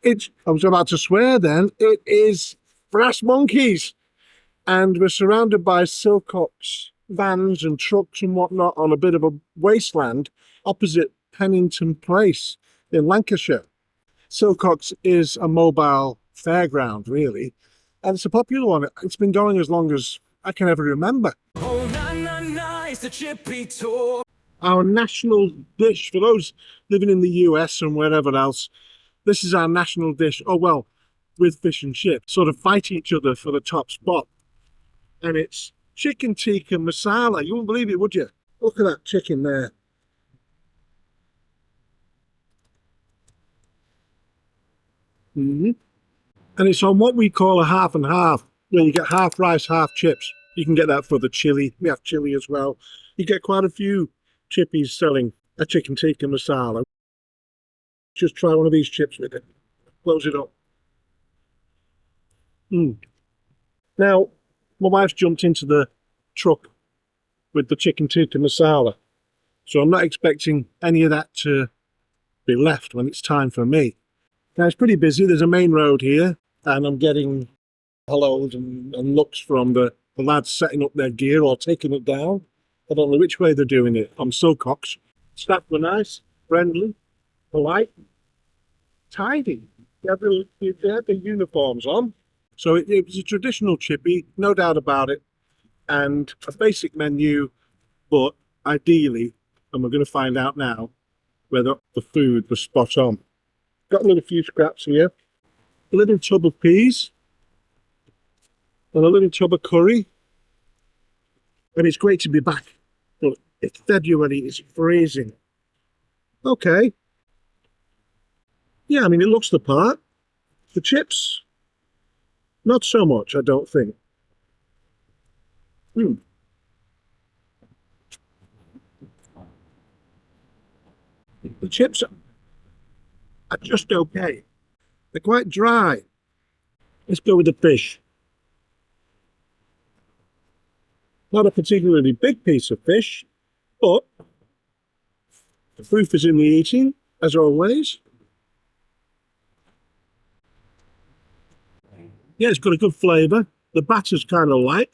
I was about to swear then, it is brass monkeys. And we're surrounded by Silcox vans and trucks and whatnot on a bit of a wasteland opposite Pennington Place in Lancashire. Silcox is a mobile fairground, really, and it's a popular one. It's been going as long as I can ever remember. Oh, na, na, na, it's the Chippy Tour. Our national dish, for those living in the US and wherever else, this is our national dish. Oh, well, with fish and chips, sort of fight each other for the top spot. And it's chicken tikka masala. You wouldn't believe it, would you? Look at that chicken there. Mm-hmm. And it's on what we call a half and half, where you get half rice, half chips. You can get that for the chili. We have chili as well. You get quite a few chippies selling a chicken tikka masala. Just try one of these chips with it. Close it up. Now, my wife's jumped into the truck with the chicken tikka masala. So I'm not expecting any of that to be left when it's time for me. Now, it's pretty busy. There's a main road here, and I'm getting hellos and looks from the lads setting up their gear or taking it down. I don't know which way they're doing it. I'm Silcox. Staff were nice, friendly, polite, tidy. They had their uniforms on. So it was a traditional chippy, no doubt about it, and a basic menu, but ideally, and we're going to find out now, whether the food was spot on. Got a little few scraps here, a little tub of peas, and a little tub of curry. And it's great to be back. But it's February, it's freezing. Okay. Yeah, I mean, it looks the part. The chips, not so much, I don't think. The chips are just okay. They're quite dry. Let's go with the fish. Not a particularly big piece of fish, but the proof is in the eating, as always. Yeah, it's got a good flavour. The batter's kind of light.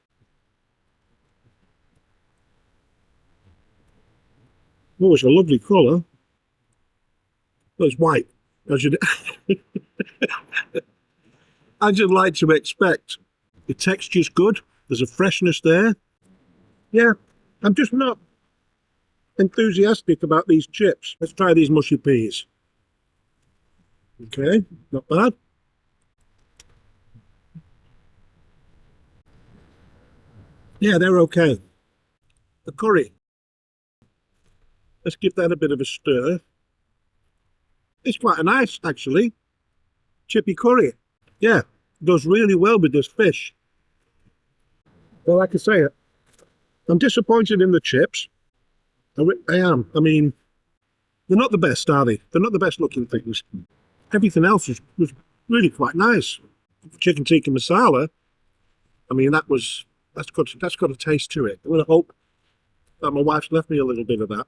Oh, it's a lovely colour. Well, it's white, as you'd, as you'd like to expect. The texture's good. There's a freshness there. Yeah, I'm just not enthusiastic about these chips. Let's try these mushy peas. Okay, not bad. Yeah, they're okay. The curry. Let's give that a bit of a stir. It's quite a nice, actually, chippy curry. Yeah, goes really well with this fish. Well, like I say, I'm disappointed in the chips. I am. I mean, they're not the best, are they? They're not the best looking things. Everything else was really quite nice. Chicken tikka masala. I mean, that's got a taste to it. I'm going to hope that my wife's left me a little bit of that,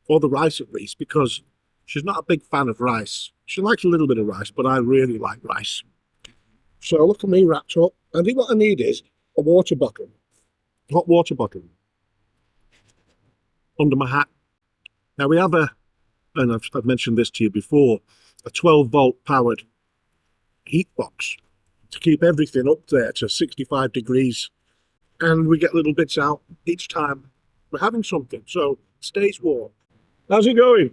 or the rice at least, because she's not a big fan of rice. She likes a little bit of rice, but I really like rice. So look at me wrapped up. I think what I need is a water bottle, hot water bottle, under my hat. Now we have and I've mentioned this to you before, a 12-volt powered heat box to keep everything up there to 65 degrees. And we get little bits out each time we're having something, so it stays warm. How's it going?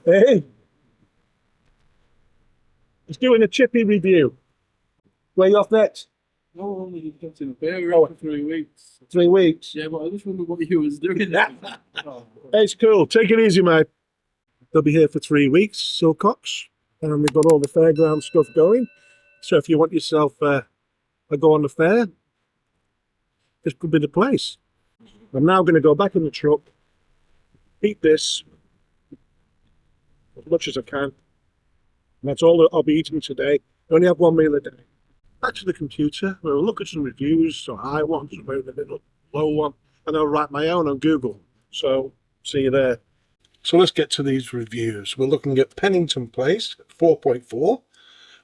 Hey, it's doing a chippy review. Where you off next? No, only kept in the fairground for 3 weeks. 3 weeks? Yeah, but I just wondered what you was doing. It's cool. Take it easy, mate. They'll be here for 3 weeks, Silcox, and we've got all the fairground stuff going. So if you want yourself a go on the fair, this could be the place. I'm now going to go back in the truck, eat this as much as I can. And that's all that I'll be eating today. I only have one meal a day. Back to the computer, we'll look at some reviews, so high ones, somewhere in the middle, low one, and I'll write my own on Google. So, see you there. So let's get to these reviews. We're looking at Pennington PLAICE 4.4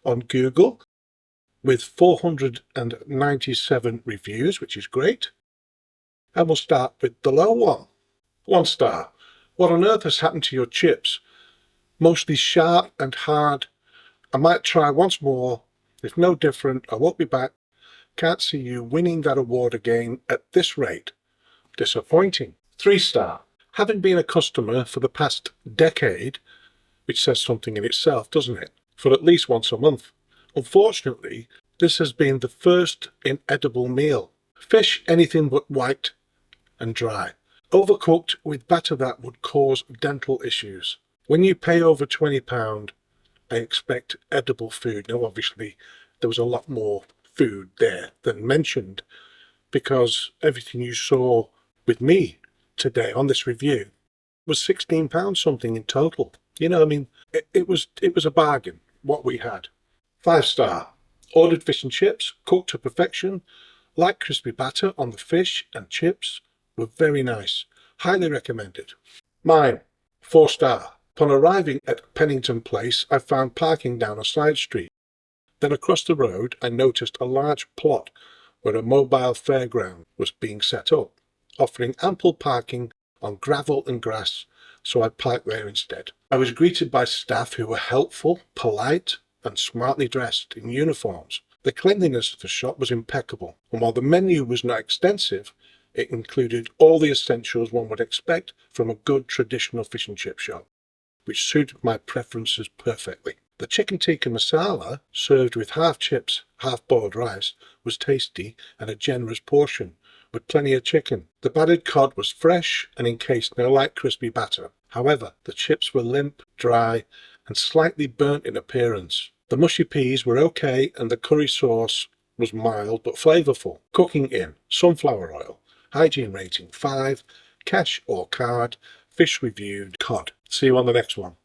on Google with 497 reviews, which is great. And we'll start with the low one. 1 star. What on earth has happened to your chips? Mostly sharp and hard. I might try once more. If no different, I won't be back. Can't see you winning that award again at this rate. Disappointing. 3 star. Having been a customer for the past decade, which says something in itself, doesn't it? For at least once a month. Unfortunately, this has been the first inedible meal. Fish anything but white and dry. Overcooked with batter that would cause dental issues. When you pay over £20, I expect edible food. Now obviously there was a lot more food there than mentioned, because everything you saw with me today on this review was £16 something in total. You know, I mean, it was a bargain what we had. 5 star. Ordered fish and chips, cooked to perfection. Light crispy batter on the fish and chips were very nice. Highly recommended. Mine. 4 star. Upon arriving at Pennington PLAICE, I found parking down a side street. Then across the road, I noticed a large plot where a mobile fairground was being set up, offering ample parking on gravel and grass, so I parked there instead. I was greeted by staff who were helpful, polite, and smartly dressed in uniforms. The cleanliness of the shop was impeccable, and while the menu was not extensive, it included all the essentials one would expect from a good traditional fish and chip shop, which suited my preferences perfectly. The chicken tikka masala, served with half chips, half boiled rice, was tasty and a generous portion, with plenty of chicken. The battered cod was fresh and encased in a light crispy batter. However, the chips were limp, dry, and slightly burnt in appearance. The mushy peas were okay, and the curry sauce was mild but flavourful. Cooking in sunflower oil. Hygiene rating 5. Cash or card. Fish reviewed. Cod. See you on the next one.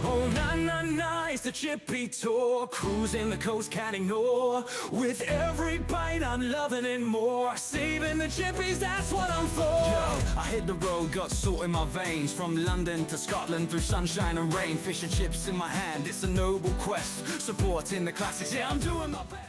Oh, na na na, it's the Chippy Tour, cruising the coast, can't ignore. With every bite, I'm loving it more. Saving the chippies, that's what I'm for. Yo, I hit the road, got salt in my veins. From London to Scotland, through sunshine and rain. Fish and chips in my hand, it's a noble quest. Supporting the classics, yeah, I'm doing my best.